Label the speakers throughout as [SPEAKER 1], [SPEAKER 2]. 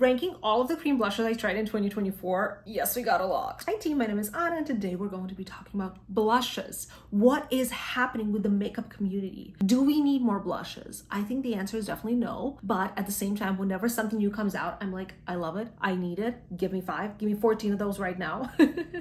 [SPEAKER 1] ranking all of the cream blushes I tried in 2024. Yes, we got a lot. Hi team, my name is Anna and today we're going to be talking about blushes. What is happening with the makeup community? Do we need more blushes? I think the answer is definitely no, but at the same time, whenever something new comes out, I'm like, I love it, I need it, give me 5, give me 14 of those right now.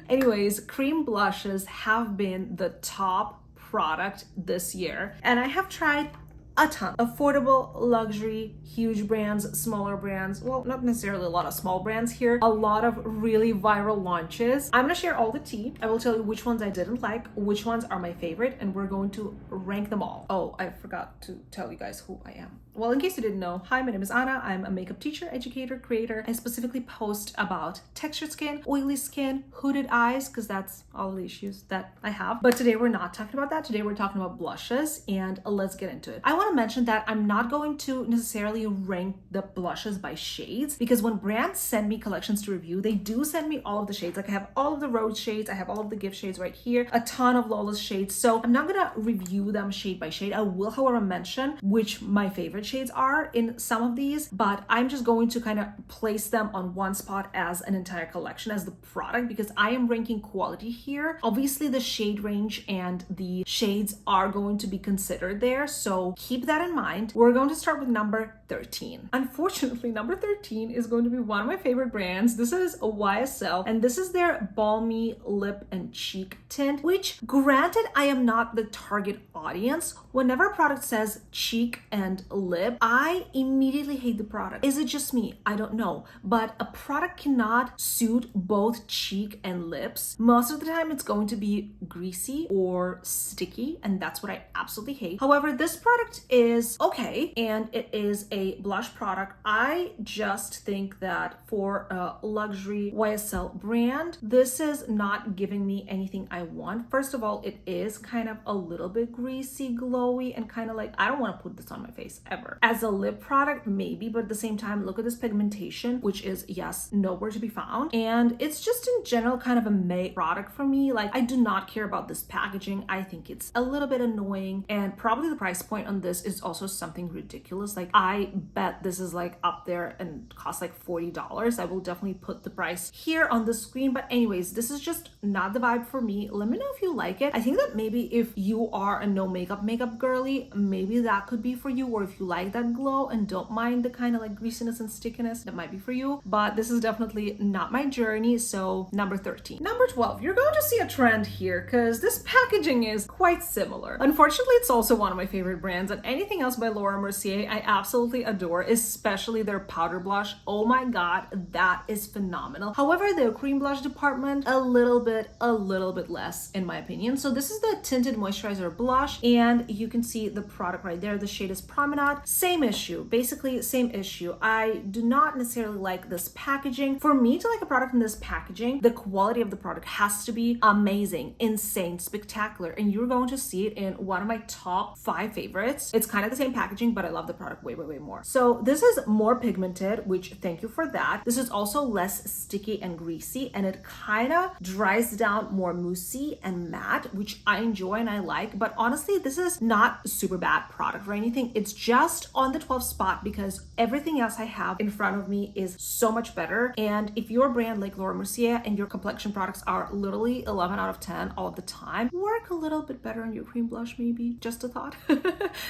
[SPEAKER 1] Anyways, cream blushes have been the top product this year, and I have tried a ton. Affordable, luxury, huge brands, smaller brands. Well, not necessarily a lot of small brands here. A lot of really viral launches. I'm gonna share all the tea. I will tell you which ones I didn't like, which ones are my favorite, and we're going to rank them all. Oh, I forgot to tell you guys who I am. Well, in case you didn't know, hi, my name is Anna. I'm a makeup teacher, educator, creator. I specifically post about textured skin, oily skin, hooded eyes, because that's all the issues that I have. But today we're not talking about that. Today we're talking about blushes, and let's get into it. I want to mention that I'm not going to necessarily rank the blushes by shades, because when brands send me collections to review, they do send me all of the shades. Like I have all of the Rhode shades, I have all of the gift shades right here, a ton of Lawless shades. So I'm not gonna review them shade by shade. I will, however, mention which my favorite shades are in some of these, but I'm just going to kind of place them on one spot as an entire collection, as the product, because I am ranking quality here. Obviously the shade range and the shades are going to be considered there, so keep that in mind. We're going to start with number 13. Unfortunately, number 13 is going to be one of my favorite brands. This is a YSL, and this is their Balmy Lip and Cheek Tint, which, granted, I am not the target audience. Whenever a product says cheek and lip, I immediately hate the product. Is it just me? I don't know. But a product cannot suit both cheek and lips. Most of the time it's going to be greasy or sticky, and that's what I absolutely hate. However, this product is okay, and it is a blush product. I just think that for a luxury YSL brand, this is not giving me anything I want. First of all, it is kind of a little bit greasy, glowy, and kind of like, I don't want to put this on my face ever. As a lip product, maybe, but at the same time, look at this pigmentation, which is, yes, nowhere to be found. And it's just in general kind of a May product for me. Like, I do not care about this packaging. I think it's a little bit annoying, and probably the price point on this is also something ridiculous. Like, I bet this is like up there and costs like $40. I will definitely put the price here on the screen. But anyways, this is just not the vibe for me. Let me know if you like it. I think that maybe if you are a no makeup girly, maybe that could be for you, or if you like that glow and don't mind the kind of like greasiness and stickiness, that might be for you. But this is definitely not my journey. So number 13. Number 12, you're going to see a trend here because this packaging is quite similar. Unfortunately, it's also one of my favorite brands, and anything else by Laura Mercier I absolutely adore, especially their powder blush. Oh my god, that is phenomenal. However, their cream blush department, a little bit less in my opinion. So this is the tinted moisturizer blush, and you can see the product right there. The shade is Promenade. Same issue, basically same issue. I do not necessarily like this packaging. For me to like a product in this packaging, the quality of the product has to be amazing, insane, spectacular, and you're going to see it in one of my top 5 favorites. It's kind of the same packaging, but I love the product way more. So this is more pigmented, which thank you for that. This is also less sticky and greasy, and it kind of dries down more moussey and matte, which I enjoy and I like. But honestly, this is not a super bad product or anything. It's just on the 12th spot because everything else I have in front of me is so much better. And if you're a brand like Laura Mercier and your complexion products are literally 11 out of 10 all of the time, work a little bit better on your cream blush, maybe. Just a thought.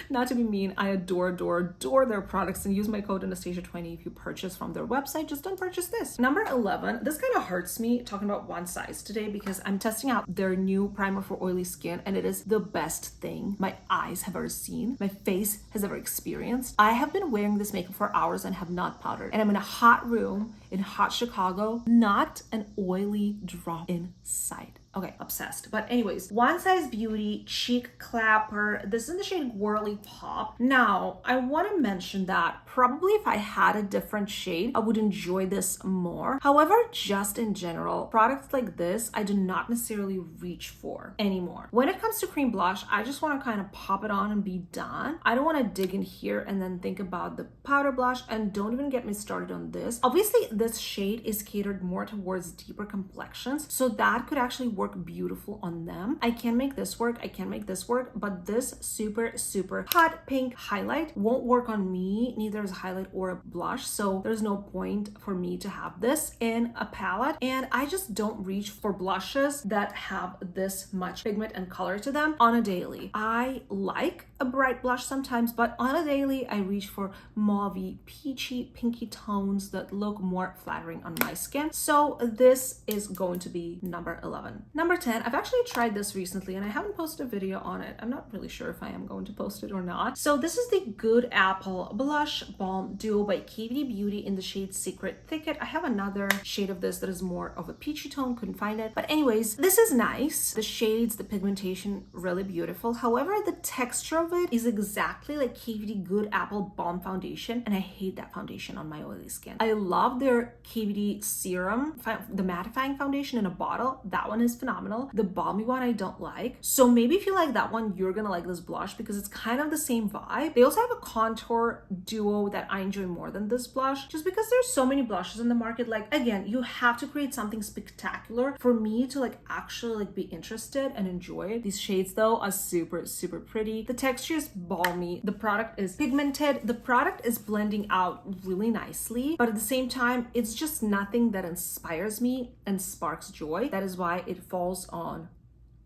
[SPEAKER 1] Not to be mean, I adore their products, and use my code Anastasia20 if you purchase from their website. Just don't purchase this. Number 11, this kind of hurts me talking about one size today because I'm testing out their new primer for oily skin, and it is the best thing my eyes have ever seen, my face has ever experienced. I have been wearing this makeup for hours and have not powdered, and I'm in a hot room in hot Chicago, not an oily drop in sight. Okay, obsessed. But anyways, One Size Beauty Cheek Clapper. This is in the shade Whirly Pop. Now, I want to mention that probably if I had a different shade, I would enjoy this more. However, just in general, products like this, I do not necessarily reach for anymore. When it comes to cream blush, I just want to kind of pop it on and be done. I don't want to dig in here and then think about the powder blush, and don't even get me started on this. Obviously, this shade is catered more towards deeper complexions, so that could actually work work beautiful on them. I can make this work, I can make this work, but this super hot pink highlight won't work on me, neither is a highlight or a blush, so there's no point for me to have this in a palette. And I just don't reach for blushes that have this much pigment and color to them on a daily. I like a bright blush sometimes, but on a daily I reach for mauvey, peachy, pinky tones that look more flattering on my skin. So this is going to be number 11. Number 10, I've actually tried this recently and I haven't posted a video on it. I'm not really sure if I am going to post it or not. So this is the Good Apple Blush Balm Duo by KVD Beauty in the shade Secret Thicket. I have another shade of this that is more of a peachy tone, couldn't find it. But anyways, this is nice. The shades, the pigmentation, really beautiful. However, the texture of it is exactly like KVD Good Apple Balm Foundation, and I hate that foundation on my oily skin. I love their KVD serum, the mattifying foundation in a bottle. That one is phenomenal. The balmy one I don't like. So maybe if you like that one, you're gonna like this blush because it's kind of the same vibe. They also have a contour duo that I enjoy more than this blush, just because there's so many blushes in the market. Like, again, you have to create something spectacular for me to like actually like be interested and enjoy it. These shades though are super pretty. The texture is balmy. The product is pigmented. The product is blending out really nicely, but at the same time, it's just nothing that inspires me and sparks joy. That is why it falls on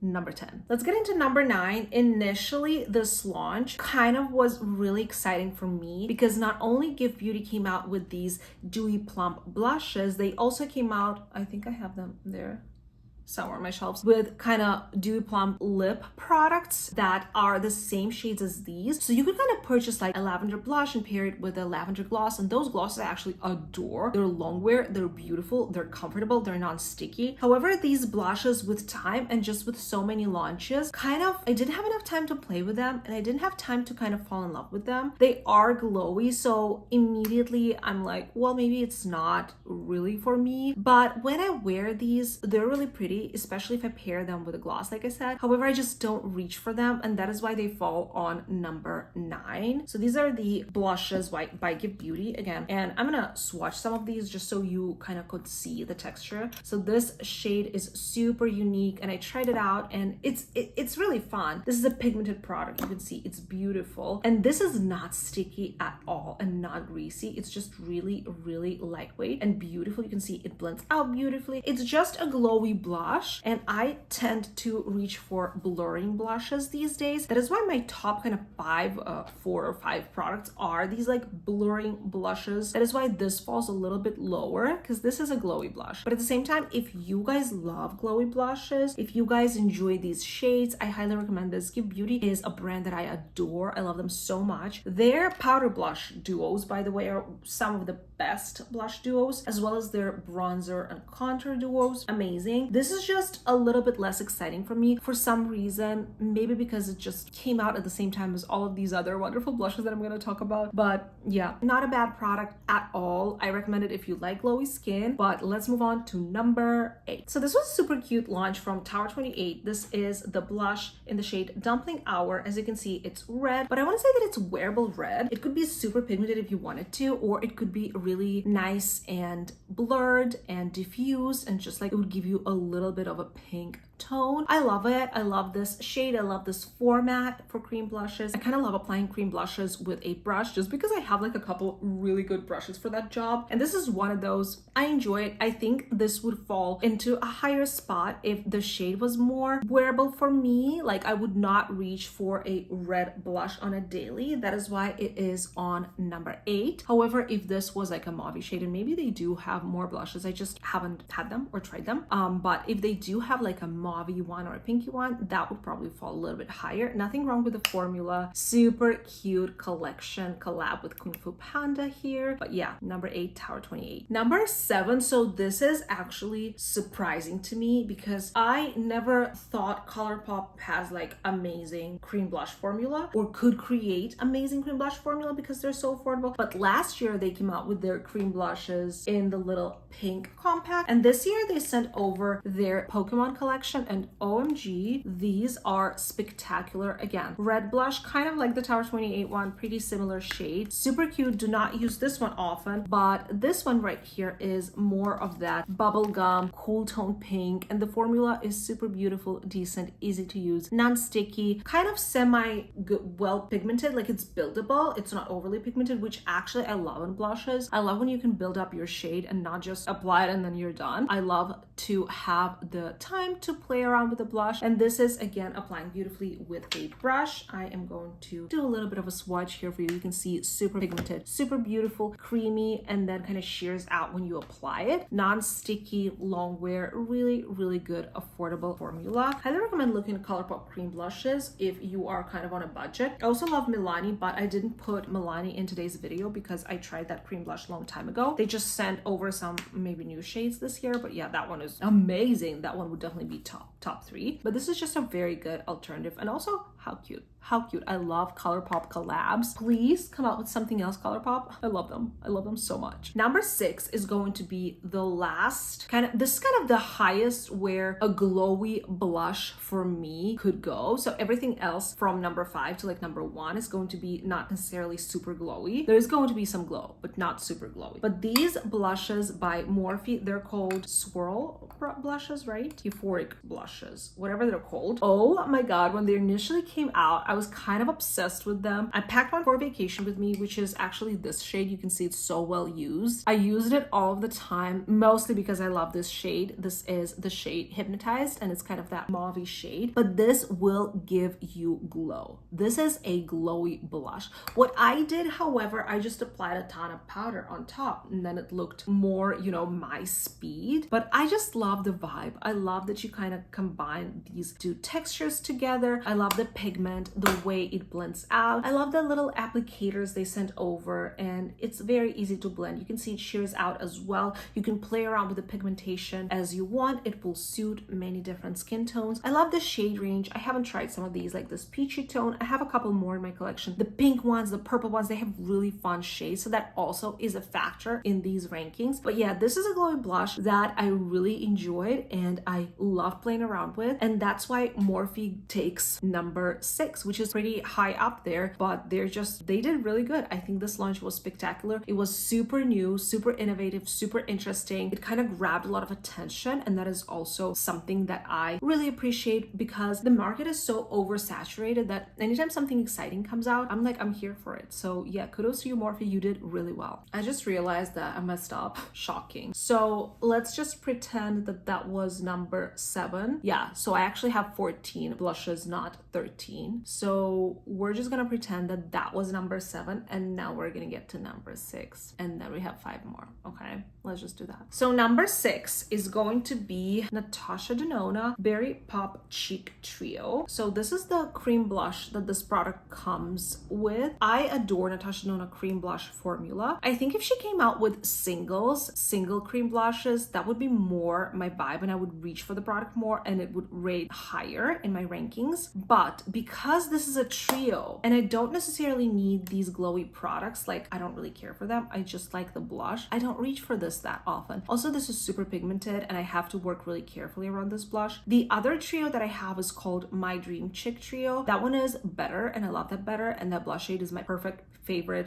[SPEAKER 1] number 10. Let's get into number 9. Initially, this launch kind of was really exciting for me because not only Give Beauty came out with these dewy plump blushes, they also came out, I think I have them there somewhere on my shelves, with kind of dewy plump lip products that are the same shades as these. So you could kind of purchase like a lavender blush and pair it with a lavender gloss, and those glosses I actually adore. They're long wear, they're beautiful, they're comfortable, they're non-sticky. However, these blushes with time and just with so many launches, I didn't have enough time to play with them and I didn't have time to kind of fall in love with them. They are glowy, so immediately I'm like, well, maybe it's not really for me. But when I wear these, they're really pretty, especially if I pair them with a gloss, like I said. However, I just don't reach for them, and that is why they fall on number 9. So these are the blushes by Give Beauty again, and I'm gonna swatch some of these just so you kind of could see the texture. So this shade is super unique, and I tried it out, and it's really fun. This is a pigmented product. You can see it's beautiful, and this is not sticky at all and not greasy. It's just really lightweight and beautiful. You can see it blends out beautifully. It's just a glowy blush, and I tend to reach for blurring blushes these days. That is why my top kind of 4 or 5 products are these like blurring blushes. That is why this falls a little bit lower, because this is a glowy blush. But at the same time, if you guys love glowy blushes, if you guys enjoy these shades, I highly recommend this. Give Beauty is a brand that I adore. I love them so much. Their powder blush duos, by the way, are some of the best blush duos, as well as their bronzer and contour duos. Amazing. This is just a little bit less exciting for me for some reason, maybe because it just came out at the same time as all of these other wonderful blushes that I'm going to talk about. But yeah, not a bad product at all. I recommend it if you like glowy skin. But let's move on to number 8. So this was a super cute launch from Tower 28. This is the blush in the shade Dumpling Hour. As you can see, it's red, but I want to say that it's wearable red. It could be super pigmented if you wanted to, or it could be really nice and blurred and diffuse, and just like it would give you a little bit of a pink tone. I love it. I love this shade. I love this format for cream blushes. I kind of love applying cream blushes with a brush just because I have like a couple really good brushes for that job, and this is one of those. I enjoy it. I think this would fall into a higher spot if the shade was more wearable for me. Like, I would not reach for a red blush on a daily. That is why it is on number 8. However, if this was like a mauve shade, and maybe they do have more blushes, I just haven't had them or tried them, but if they do have like a mauve one or a pinky one, that would probably fall a little bit higher. Nothing wrong with the formula. Super cute collection collab with Kung Fu Panda here. But yeah, number 8, Tower 28. Number 7, so this is actually surprising to me because I never thought Colourpop has like amazing cream blush formula or could create amazing cream blush formula because they're so affordable. But last year they came out with their cream blushes in the little pink compact, and this year they sent over their Pokemon collection collection, and OMG, these are spectacular. Again, red blush, kind of like the Tower 28 one, pretty similar shade. Super cute. Do not use this one often, but this one right here is more of that bubblegum, cool tone pink, and the formula is super beautiful, decent, easy to use, non-sticky, kind of semi well pigmented, like it's buildable. It's not overly pigmented, which actually I love in blushes. I love when you can build up your shade and not just apply it and then you're done. I love to have the time to play around with the blush, and this is again applying beautifully with a brush. I am going to do a little bit of a swatch here for you. You can see super pigmented, super beautiful, creamy, and then kind of shears out when you apply it. Non-sticky, long wear, really good, affordable formula. Highly recommend looking at Colourpop cream blushes if you are kind of on a budget. I also love Milani, but I didn't put Milani in today's video because I tried that cream blush a long time ago. They just sent over some maybe new shades this year, but yeah, that one is amazing. That one would definitely be top 3, but this is just a very good alternative. And also, how cute. How cute. I love Colourpop collabs. Please come out with something else, Colourpop. I love them. I love them so much. Number 6 is going to be the last this is kind of the highest where a glowy blush for me could go. So everything else from number 5 to like number 1 is going to be not necessarily super glowy. There's going to be some glow, but not super glowy. But these blushes by Morphe, they're called swirl blushes, right? Euphoric blushes, whatever they're called. Oh my God, when they initially came out, I was kind of obsessed with them. I packed one for vacation with me, which is actually this shade. You can see it's so well used. I used it all of the time, mostly because I love this shade. This is the shade Hypnotized, and it's kind of that mauve shade, but this will give you glow. This is a glowy blush. What I did, however, I just applied a ton of powder on top, and then it looked more, you know, my speed. But I just love the vibe. I love that you kind of combine these two textures together. I love the pigment, the way it blends out. I love the little applicators they sent over, and it's very easy to blend. You can see it shears out as well. You can play around with the pigmentation as you want. It will suit many different skin tones. I love the shade range. I haven't tried some of these, like this peachy tone. I have a couple more in my collection. The pink ones, the purple ones, they have really fun shades, so that also is a factor in these rankings. But yeah, this is a glowy blush that I really enjoyed and I love playing around with, and that's why Morphe takes number 6, which is pretty high up there, but they did really good. I think this launch was spectacular. It was super new, super innovative, super interesting. It kind of grabbed a lot of attention, and that is also something that I really appreciate because the market is so oversaturated that anytime something exciting comes out, I'm here for it. So yeah, kudos to you, Morphe. You did really well. I just realized that I messed up. Shocking. So let's just pretend that that was number 7. Yeah, so I actually have 14 blushes, not 13. So we're just gonna pretend that that was number 7, and now we're gonna get to number 6, and then we have 5 more. Okay, let's just do that. So number 6 is going to be Natasha Denona Berry Pop Cheek Trio. So this is the cream blush that this product comes with. I adore Natasha Denona cream blush formula. I think if she came out with single cream blushes, that would be more my vibe, and I would reach for the product more, and it would rate higher in my rankings. But because this is a trio, and I don't necessarily need these glowy products, like I don't really care for them, I just like the blush, I don't reach for this that often. Also, this is super pigmented and I have to work really carefully around this blush. The other trio that I have is called My Dream Chick Trio. That one is better and I love that better, and that blush shade is my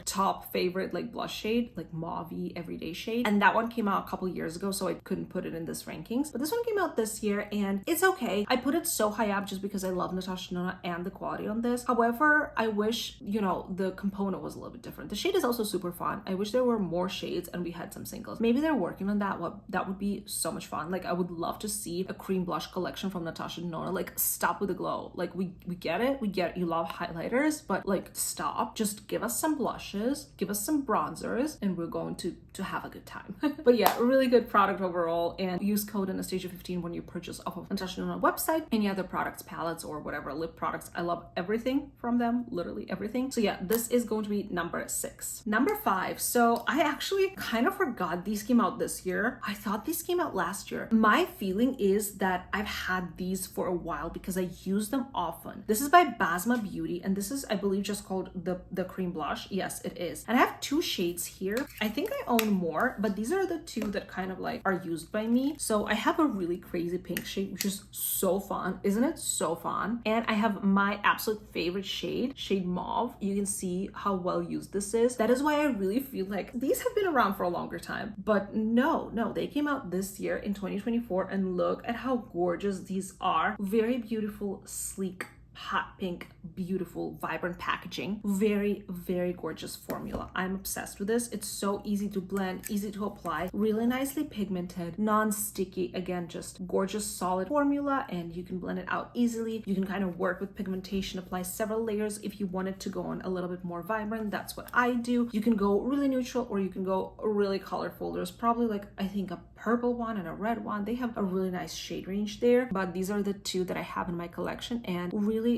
[SPEAKER 1] top favorite like blush shade, like mauve everyday shade, and that one came out a couple years ago, so I couldn't put it in this rankings, but this one came out this year and it's okay. I put it so high up just because I love Natasha Denona and the quality on this. However, I wish, you know, the component was a little bit different. The shade is also super fun. I wish there were more shades and we had some singles. Maybe they're working on that. That would be so much fun. Like I would love to see a cream blush collection from Natasha Denona. Like stop with the glow. Like we get it. You love highlighters, but like stop. Just give us some blushes, give us some bronzers, and we're going to have a good time. But yeah, really good product overall, and use code Anastasia15 when you purchase off of Natasha Denona website. Any other products, palettes, or whatever lip products, I love everything from them, literally everything. So yeah, this is going to be number 6. Number 5. So I actually kind of forgot these came out this year. I thought these came out last year. My feeling is that I've had these for a while because I use them often. This is by Basma Beauty, and this is, I believe, just called the cream blush. Yes, it is. And I have 2 shades here. I think I own more, but these are the 2 that kind of like are used by me. So I have a really crazy pink shade, which is so fun. Isn't it so fun? And I have my absolute favorite shade Mauve. You can see how well used this is. That is why I really feel like these have been around for a longer time. But no, they came out this year in 2024, and look at how gorgeous these are. Very beautiful, sleek, hot pink, beautiful, vibrant packaging. Very, very gorgeous formula. I'm obsessed with this. It's so easy to blend, easy to apply, really nicely pigmented, non-sticky. Again, just gorgeous, solid formula, and you can blend it out easily. You can kind of work with pigmentation, apply several layers. If you wanted to go on a little bit more vibrant, that's what I do. You can go really neutral, or you can go really colorful. There's probably like, I think, a purple one and a red one. They have a really nice shade range there, but these are the 2 that I have in my collection, and really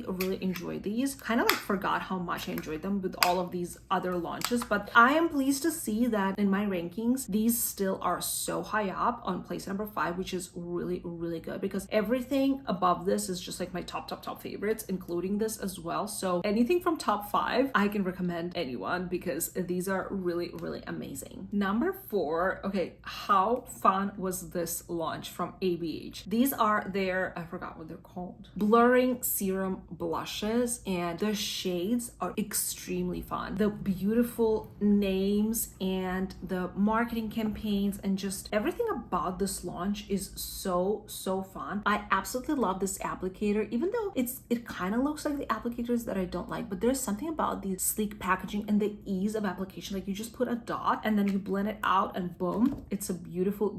[SPEAKER 1] enjoy these. Kind of like forgot how much I enjoyed them with all of these other launches, but I am pleased to see that in my rankings these still are so high up on place number 5, which is really good, because everything above this is just like my top favorites, including this as well. So anything from top 5 I can recommend anyone, because these are really amazing. Number 4. Okay, how fun was this launch from ABH? These are their, I forgot what they're called, blurring serum blushes, and the shades are extremely fun. The beautiful names and the marketing campaigns and just everything about this launch is so fun. I absolutely love this applicator, even though it kind of looks like the applicators that I don't like, but there's something about the sleek packaging and the ease of application. Like, you just put a dot and then you blend it out, and boom, it's a beautiful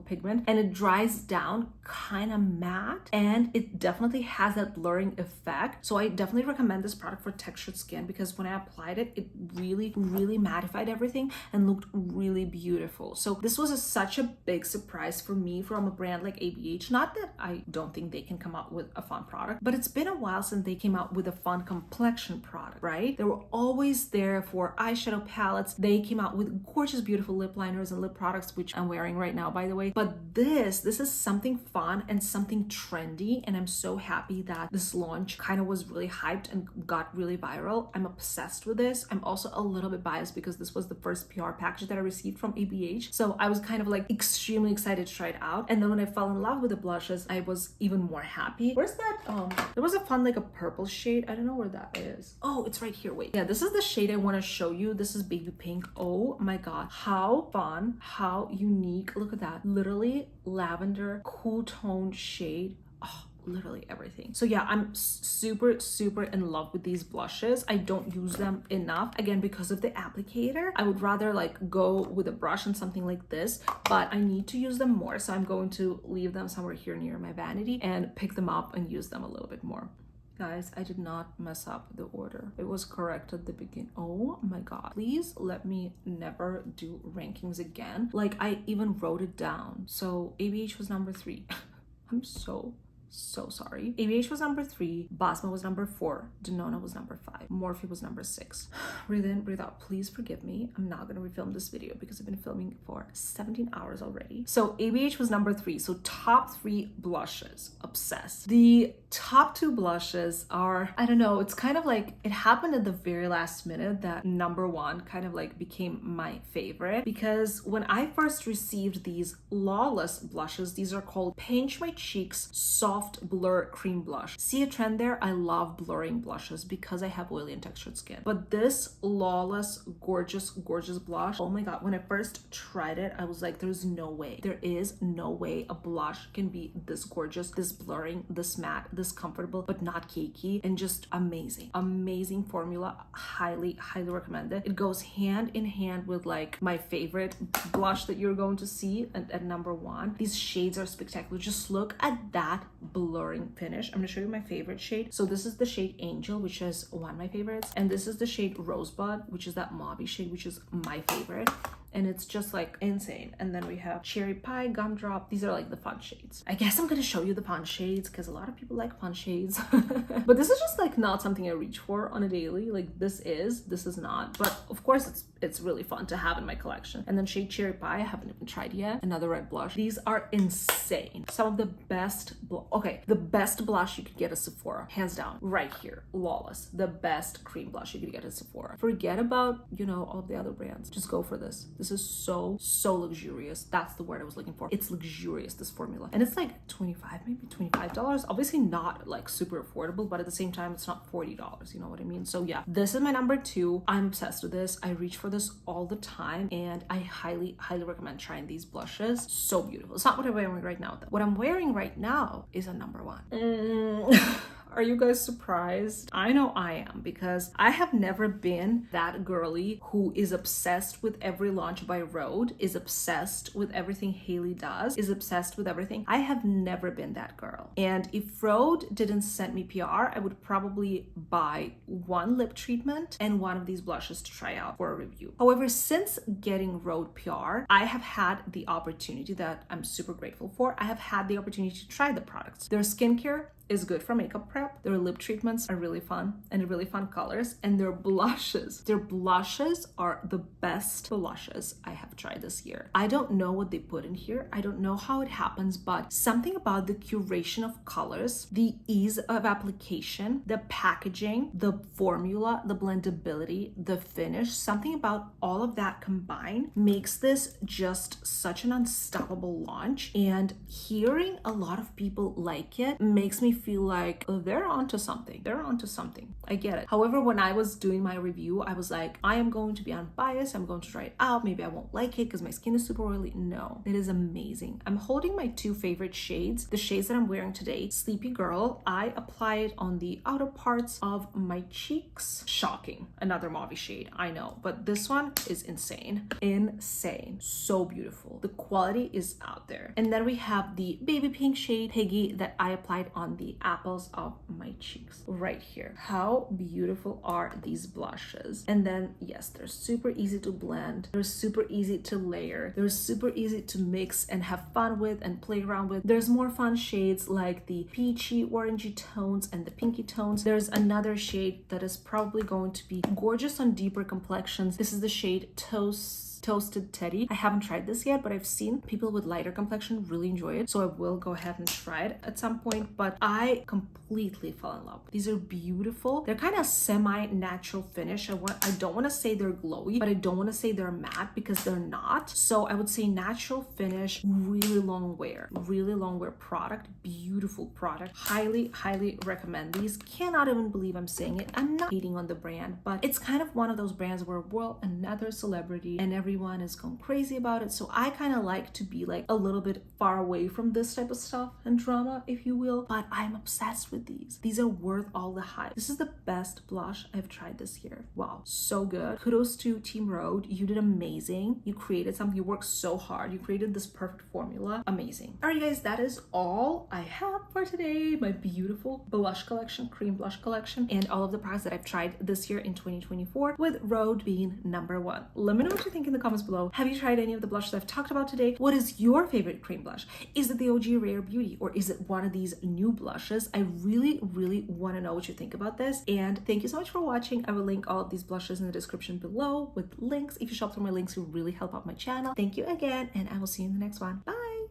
[SPEAKER 1] pigment, and it dries down kind of matte, and it definitely has that blurring effect. So I definitely recommend this product for textured skin, because when I applied it, it really mattified everything and looked really beautiful. So this was such a big surprise for me from a brand like ABH. Not that I don't think they can come out with a fun product, but it's been a while since they came out with a fun complexion product, right? They were always there for eyeshadow palettes. They came out with gorgeous, beautiful lip liners and lip products, which I'm wearing right now, by the way. But this is something fun and something trendy, and I'm so happy that this launch kind of was really hyped and got really viral. I'm obsessed with this. I'm also a little bit biased because this was the first PR package that I received from ABH, so I was kind of like extremely excited to try it out. And then when I fell in love with the blushes, I was even more happy. Where's that? There was a fun, like a purple shade. I don't know where that is. Oh, it's right here. Wait. Yeah, this is the shade I want to show you. This is baby pink. Oh my god, how fun, how unique. Look at that. Literally lavender, cool toned shade. Oh, literally everything. So yeah, I'm super in love with these blushes. I don't use them enough, again, because of the applicator. I would rather like go with a brush and something like this, but I need to use them more, so I'm going to leave them somewhere here near my vanity and pick them up and use them a little bit more. Guys, I did not mess up the order. It was correct at the beginning. Oh my god. Please let me never do rankings again. Like, I even wrote it down. So ABH was number 3. I'm so sorry. ABH was number 3, Basma was number 4, Denona was number 5, Morphe was number 6. Breathe in, breathe out. Please forgive me. I'm not gonna refilm this video because I've been filming for 17 hours already. So ABH was number 3. So top 3 blushes. Obsessed. The top 2 blushes are, I don't know, it's kind of like it happened at the very last minute that number 1 kind of like became my favorite, because when I first received these Lawless blushes, these are called Pinch My Cheeks Soft Blur Cream Blush. See a trend there? I love blurring blushes because I have oily and textured skin. But this Lawless gorgeous blush, oh my god, when I first tried it, I was like, there's no way. There is no way a blush can be this gorgeous, this blurring, this matte, this comfortable, but not cakey, and just amazing formula. Highly recommend it. It goes hand in hand with like my favorite blush that you're going to see at number 1. These shades are spectacular. Just look at that blurring finish. I'm gonna show you my favorite shade. So this is the shade Angel, which is one of my favorites, and this is the shade Rosebud, which is that mauvey shade, which is my favorite. and it's just like insane. And then we have Cherry Pie, Gumdrop. These are like the fun shades. I guess I'm gonna show you the fun shades because a lot of people like fun shades. But this is just like not something I reach for on a daily. Like this is not, but of course it's really fun to have in my collection. And then shade Cherry Pie, I haven't even tried yet. Another red blush. These are insane. Some of the best, the best blush you could get at Sephora, hands down, right here. Lawless, the best cream blush you could get at Sephora. Forget about, you know, all the other brands. Just go for this. This is so luxurious. That's the word I was looking for. It's luxurious, this formula. And it's like maybe $25. Obviously not like super affordable, but at the same time, it's not $40. You know what I mean? So yeah, this is my number 2. I'm obsessed with this. I reach for this all the time, and I highly recommend trying these blushes. So beautiful. It's not what I'm wearing right now though. What I'm wearing right now is a number 1. Are you guys surprised? I know I am, because I have never been that girly who is obsessed with every launch by Rhode, is obsessed with everything Hailey does, is obsessed with everything. I have never been that girl. And if Rhode didn't send me PR, I would probably buy one lip treatment and one of these blushes to try out for a review. However, since getting Rhode PR, I have had the opportunity that I'm super grateful for. I have had the opportunity to try the products. Their skincare is good for makeup prep. Their lip treatments are really fun and really fun colors, and their blushes are the best blushes I have tried this year. I don't know what they put in here. I don't know how it happens, but something about the curation of colors, the ease of application, the packaging, the formula, the blendability, the finish, something about all of that combined makes this just such an unstoppable launch. And hearing a lot of people like it makes me feel like, oh, they're onto something. I get it. However, when I was doing my review, I was like, I am going to be unbiased. I'm going to try it out. Maybe I won't like it because my skin is super oily. No, it is amazing. I'm holding my 2 favorite shades. The shades that I'm wearing today, Sleepy Girl. I apply it on the outer parts of my cheeks. Shocking. Another mauve shade, I know. But this one is insane. Insane. So beautiful. The quality is out there. And then we have the baby pink shade, Piggy, that I applied on the apples of my cheeks right here. How beautiful are these blushes? And then yes, they're super easy to blend, they're super easy to layer, they're super easy to mix and have fun with and play around with. There's more fun shades like the peachy orangey tones and the pinky tones. There's another shade that is probably going to be gorgeous on deeper complexions. This is the shade Toasted Teddy. I haven't tried this yet, but I've seen people with lighter complexion really enjoy it, so I will go ahead and try it at some point. But I completely fell in love. These are beautiful. They're kind of semi-natural finish. I don't want to say they're glowy, but I don't want to say they're matte because they're not. So I would say natural finish, really long wear product, beautiful product. Highly recommend these. Cannot even believe I'm saying it. I'm not hating on the brand, but it's kind of one of those brands where, well, another celebrity and everyone is going crazy about it. So I kind of like to be like a little bit far away from this type of stuff and drama, if you will, but I'm obsessed with these. These are worth all the hype. This is the best blush I've tried this year. Wow, so good. Kudos to Team Rhode. You did amazing. You created something. You worked so hard. You created this perfect formula. Amazing. All right, guys, that is all I have for today. My beautiful blush collection, cream blush collection, and all of the products that I've tried this year in 2024, with Rhode being number 1. Let me know what you think in the comments below. Have you tried any of the blushes I've talked about today? What is your favorite cream blush? Is it the OG Rare Beauty, or is it one of these new blushes? I really want to know what you think about this. And thank you so much for watching. I will link all of these blushes in the description below with links. If you shop through my links, you really help out my channel. Thank you again, and I will see you in the next one. Bye.